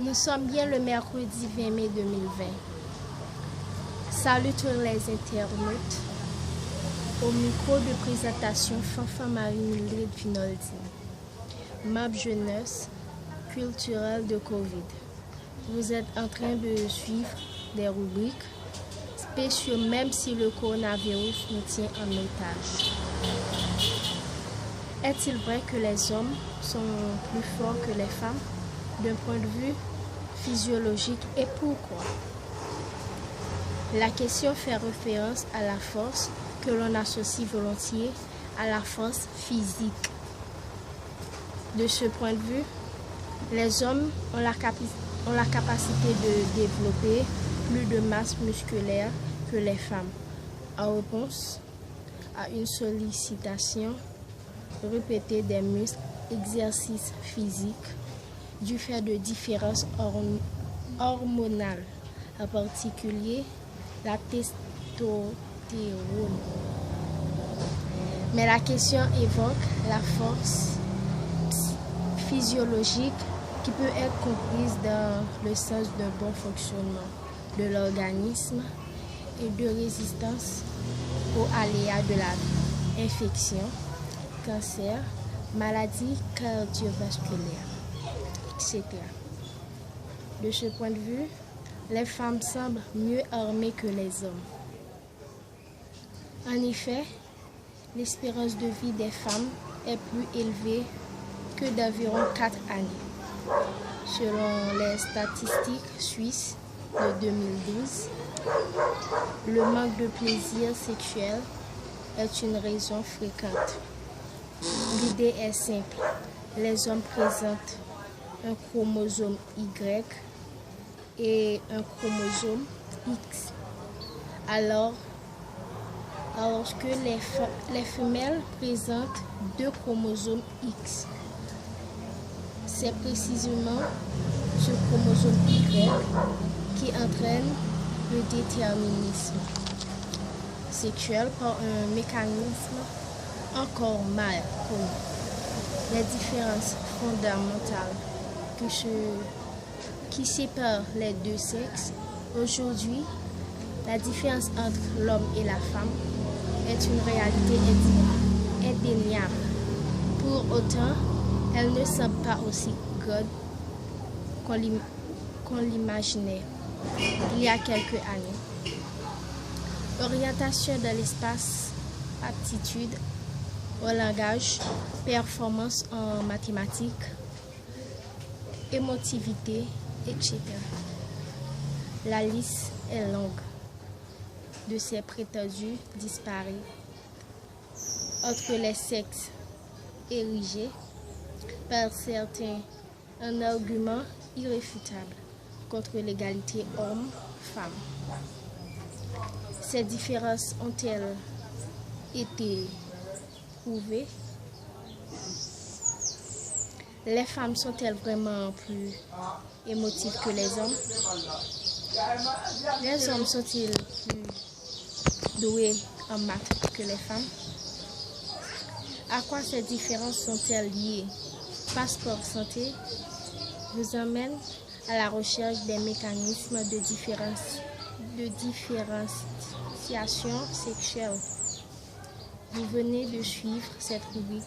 Nous sommes bien le mercredi 20 mai 2020. Salut tous les internautes. Au micro de présentation, Fanfan Marie-Mildred Vinoldi, MAP Jeunesse culturelle de Covid. Vous êtes en train de suivre des rubriques spéciaux même si le coronavirus nous tient en otage. Est-il vrai que les hommes sont plus forts que les femmes d'un point de vue physiologique et pourquoi? La question fait référence à la force que l'on associe volontiers à la force physique. De ce point de vue, les hommes ont la capacité de développer plus de masse musculaire que les femmes en réponse à une sollicitation répétée des muscles, exercices physiques, du fait de différences hormonales, en particulier la testostérone. Mais la question évoque la force physiologique qui peut être comprise dans le sens d'un bon fonctionnement de l'organisme et de résistance aux aléas de la vie, infection, cancer, maladies cardiovasculaires, etc. De ce point de vue, les femmes semblent mieux armées que les hommes. En effet, l'espérance de vie des femmes est plus élevée que d'environ 4 années. Selon les statistiques suisses de 2012, le manque de plaisir sexuel est une raison fréquente. L'idée est simple. Les hommes présentent un chromosome Y et un chromosome X, alors que les femelles présentent 2 chromosomes X. C'est précisément ce chromosome Y qui entraîne le déterminisme sexuel par un mécanisme encore mal connu. Les différences fondamentales qui séparent les deux sexes. Aujourd'hui, la différence entre l'homme et la femme est une réalité indéniable. Pour autant, elle ne semble pas aussi grande qu'on l'imaginait il y a quelques années. Orientation dans l'espace, aptitude au langage, performance en mathématiques, émotivité, etc. La liste est longue de ces prétendus disparus entre les sexes érigés par certains un argument irréfutable contre l'égalité homme-femme. Ces différences ont-elles été prouvées? Les femmes sont-elles vraiment plus émotives que les hommes? Les hommes sont-ils plus doués en maths que les femmes? À quoi ces différences sont-elles liées? Passeport Santé vous emmène à la recherche des mécanismes de différenciation sexuelle. Vous venez de suivre cette rubrique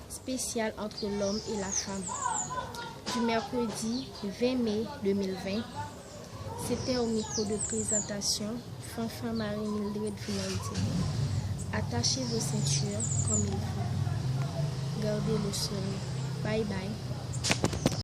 spéciale entre l'homme et la femme du mercredi 20 mai 2020. C'était au micro de présentation Fanfan Marie-Mildred Vinoldi. Attachez vos ceintures comme il faut. Gardez le sourire. Bye bye.